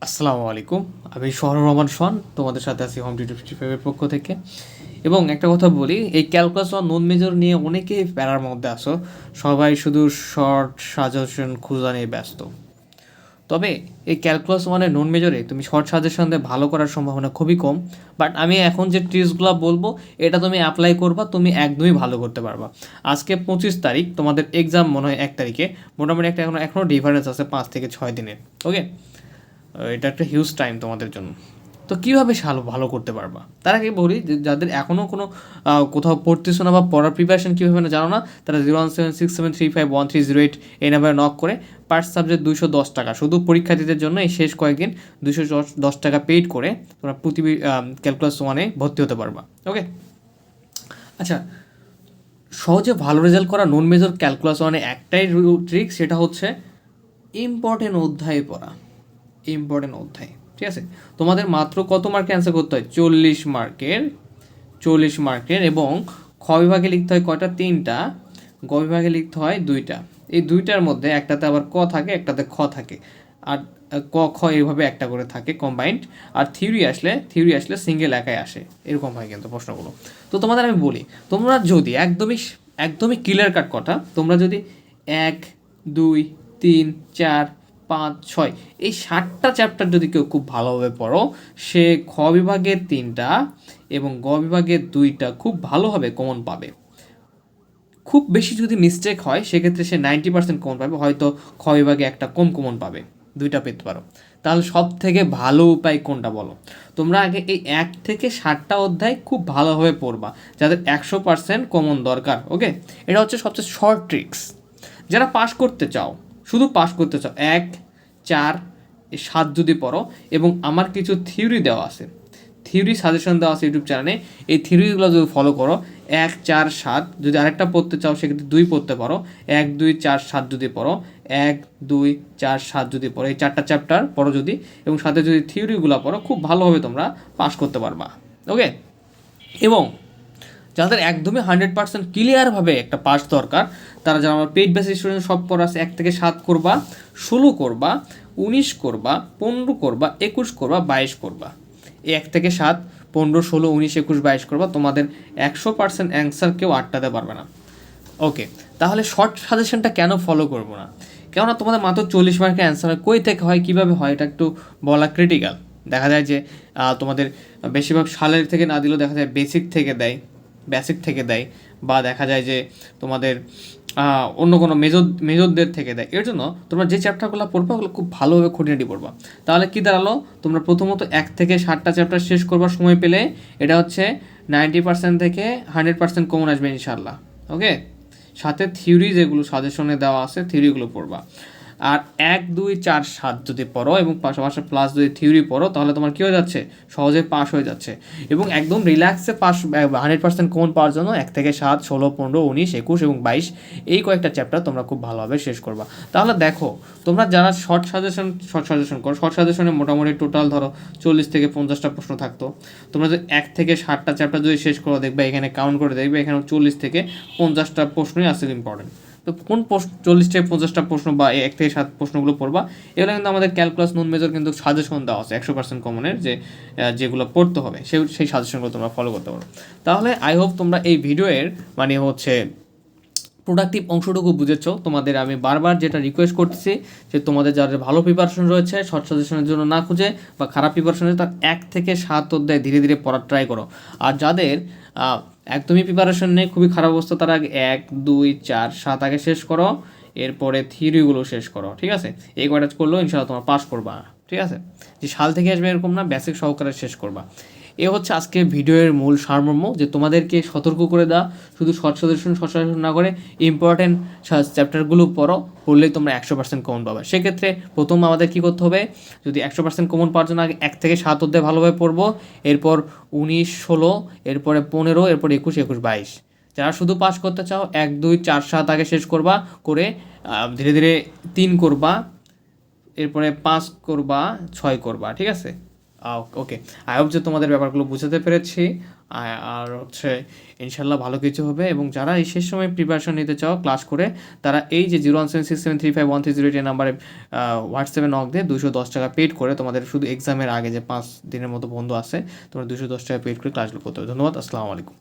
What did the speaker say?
আসসালামু আলাইকুম। আমি শহরুর রহমান শন, তোমাদের সাথে আছি হোম টিউটর 55 এর পক্ষ থেকে। এবং একটা কথা বলি, এই ক্যালকুলাস বা নন মেজর নিয়ে অনেকেই প্যারার মধ্যে আসো। সবাই শুধু শর্ট সাজেশন খোঁজা নিয়ে ব্যস্ত। তবে এই ক্যালকুলাস মানে নন মেজরে তুমি শর্ট সাজেশন দিয়ে ভালো করার সম্ভাবনা খুবই কম। বাট আমি এখন যে ট্রিক্সগুলো বলবো এটা তুমি অ্যাপ্লাই করবা, তুমি একদমই ভালো করতে পারবা। আজকে 25 তারিখ, তোমাদের এক্সাম মনে হয় 1 তারিখে। মোটামুটি এখনও ডিফারেন্স আছে 5 থেকে 6 দিনের। ওকে, এটা একটা হিউজ টাইম তোমাদের জন্য। তো কীভাবে ভালো করতে পারবা তার আগে বলি যে যাদের এখনও কোনো কোথাও পড়তেছো না বা পড়ার প্রিপারেশন কীভাবে না জানো না, তারা 01767351308 এই নাম্বারে নক করে পার সাবজেক্ট 210 টাকা শুধু পরীক্ষার্থীদের জন্য এই শেষ কয়েকদিন 210 টাকা পেইড করে তোমরা ক্যালকুলাস ওয়ানে ভর্তি হতে পারবা। ওকে, আচ্ছা, সহজে ভালো রেজাল্ট করা নন মেজর ক্যালকুলাস ওয়ানে একটাই ট্রিক, সেটা হচ্ছে ইম্পর্টেন্ট অধ্যায়ে পড়া। ইম্পর্টেন্ট অধ্যায়, ঠিক আছে? তোমাদের মাত্র কত মার্কে অ্যান্সার করতে হয়? 40 মার্কের এবং খ বিভাগে লিখতে হয় কয়টা? 3টা। গ বিভাগে লিখতে হয় 2টা। এই 2টার মধ্যে একটাতে আবার ক থাকে, একটাতে খ থাকে, আর ক খ এইভাবে একটা করে থাকে কম্বাইন্ড। আর থিওরি আসলে সিঙ্গেল একাই আসে, এরকম হয় কিন্তু প্রশ্নগুলো। তো তোমাদের আমি বলি, তোমরা যদি একদমই ক্লিয়ার কাট কথা, তোমরা যদি 1, 2, 3, 4, 5, 6 এই 7টা চ্যাপ্টার যদি কেউ খুব ভালোভাবে পড়ো, সে খ বিভাগের 3টা এবং গ বিভাগের 2টা খুব ভালোভাবে কমন পাবে। খুব বেশি যদি মিস্টেক হয় সেক্ষেত্রে সে 90% কমন পাবে, হয়তো খ বিভাগে একটা কম কমন পাবে, 2টা পেতে পারো। তাহলে সব থেকে ভালো উপায় কোনটা বলো? তোমরা আগে এই 1 থেকে 7টা অধ্যায় খুব ভালোভাবে পড়বা, যাদের 100% কমন দরকার। ওকে, এটা হচ্ছে সবচেয়ে শর্ট ট্রিক্স। যারা পাস করতে চাও, শুধু পাস করতে চাও, 1, 4, 7 যদি পড়ো, এবং আমার কিছু থিওরি দেওয়া আছে, থিওরি সাজেশন দেওয়া আছে ইউটিউব চ্যানেলে, এই থিওরিগুলো যদি ফলো করো, 1, 4, 7 যদি আরেকটা পড়তে চাও সেক্ষেত্রে 2 পড়তে পারো, 1, 2, 4, 7 যদি পড়ো, 1, 2, 4, 7 যদি পড়ো, এই 4টা চ্যাপ্টার পড়ো যদি, এবং সাথে যদি থিওরিগুলো পড়ো, খুব ভালোভাবে তোমরা পাস করতে পারবা। ওকে, এবং যাদের একদমই 100% ক্লিয়ারভাবে একটা পাস দরকার, তারা যারা আমার পেইড বেসিস স্টুডেন্ট, সব পড়া আছে, 1 থেকে 7 করবা, 16 করবা, 19 করবা, 15 করবা, 21 করবা, 22 করবা। এই 1 থেকে 7, 15, 16, 19, 21, 22 করবা। তোমাদের 100% অ্যান্সার কেউ আটকাতে পারবে না। ওকে, তাহলে শর্ট সাজেশনটা কেন ফলো করবো না? কেননা তোমাদের মাত্র 40 মার্কের অ্যান্সার কই থেকে হয়, কীভাবে হয়, এটা একটু বলা ক্রিটিক্যাল। দেখা যায় যে তোমাদের বেশিরভাগ সালের থেকে না দিলেও দেখা যায় বেসিক থেকে দেয়, বা দেখা যায় যে তোমাদের অন্য কোনো মেজরদের থেকে দেয়। এর জন্য তোমরা যে চ্যাপ্টারগুলো পড়বা ওগুলো খুব ভালোভাবে খুঁটিনাটি পড়বা। তাহলে কী দাঁড়ালো, তোমরা প্রথমত 1 থেকে 7টা চ্যাপ্টার শেষ করবার সময় পেলে, এটা হচ্ছে 90% থেকে 100% কমন আসবে ইনশাল্লাহ। ওকে, সাথে থিওরি যেগুলো সাজেশনে দেওয়া আছে থিওরিগুলো পড়বা। আর 1, 2, 4, 7 যদি পড়ো এবং পাশাপাশি প্লাস যদি থিওরি পড়ো, তাহলে তোমার কী হয়ে যাচ্ছে, সহজে পাস হয়ে যাচ্ছে। এবং একদম রিল্যাক্সে পাস 100% কমন পাওয়ার জন্য 1 থেকে 7, 16, 15, 19, 21 এবং 22 এই কয়েকটা চ্যাপ্টার তোমরা খুব ভালোভাবে শেষ করবা। তাহলে দেখো, তোমরা যারা শর্ট সাজেশন করো, শর্ট সাজেশনে মোটামুটি টোটাল ধরো 40 থেকে 50টা প্রশ্ন থাকতো। তোমরা যদি 1 থেকে 7টা চ্যাপ্টার যদি শেষ করো, দেখবে এখানে কাউন্ট করে দেখবে এখানে 40 থেকে 50টা প্রশ্নই আসলে ইম্পর্টেন্ট। তো কোন 40 থেকে 50টা প্রশ্ন বা 1 থেকে 7 প্রশ্নগুলো পড়বা, এগুলো কিন্তু আমাদের ক্যালকুলাস নন মেজর কিন্তু সাজেশন দেওয়া আছে 100% কমনের, যেগুলো পড়তে হবে সেই সাজেশনগুলো তোমরা ফলো করতে পারো। তাহলে আই হোপ তোমরা এই ভিডিওর মানে হচ্ছে প্রোডাক্টিভ অংশটুকু বুঝেছো। তোমাদের আমি বারবার যেটা রিকোয়েস্ট করতেছি যে তোমাদের যাদের ভালো প্রিপারেশন রয়েছে, শর্ট সাজেশনের জন্য না খুঁজে, বা খারাপ প্রিপারেশন রয়েছে, তার 1 থেকে 7 অধ্যায় ধীরে ধীরে পড়ার ট্রাই করো। আর যাদের একদমই প্রিপারেশন নেই, খুবই খারাপ অবস্থা, তারা আগে 1, 2, 4, 7 আগে শেষ করো, এরপরে থিওরিগুলো শেষ করো। ঠিক আছে, এই কয়টা করলেও ইনশাআল্লাহ তোমার পাস করবা। ঠিক আছে, যে সাল থেকে আসবে এরকম না, বেসিক সহকারে শেষ করবা। এ হচ্ছে আজকে ভিডিওর মূল সারমর্ম, যে তোমাদেরকে সতর্ক করে দেওয়া, শুধু শর্ট সাজেশন না করে ইম্পর্টেন্ট চ্যাপ্টারগুলো পড়লেই তোমরা 100% কমন পাবে। সেক্ষেত্রে প্রথম আমাদের কী করতে হবে, যদি 100% কমন পাওয়ার জন্য আগে 1 থেকে 7 অধ্যায় ভালোভাবে পড়বো, এরপর 19, 16, এরপরে 15, এরপর 21, 21, 22। যারা শুধু পাস করতে চাও, 1, 2, 4, 7 আগে শেষ করবা, করে ধীরে ধীরে 3 করবা, এরপরে 5 করবা, 6 করবা। ঠিক আছে, ওকে, আই হোপ যে তোমাদের ব্যাপারগুলো বুঝাতে পেরেছি। আর হচ্ছে ইনশাল্লাহ ভালো কিছু হবে, এবং যারা এই শেষ সময় প্রিপারেশন নিতে চাও ক্লাস করে, তারা এই যে 01767351308 নাম্বারে হোয়াটসঅ্যাপে নক দিয়ে 210 টাকা পেড করে, তোমাদের শুধু এক্সামের আগে যে 5 দিনের মতো বন্ধু আছে, তোমরা 210 টাকা পেড করে ক্লাসগুলো করতে হবে। ধন্যবাদ, আসসালামু আলাইকুম।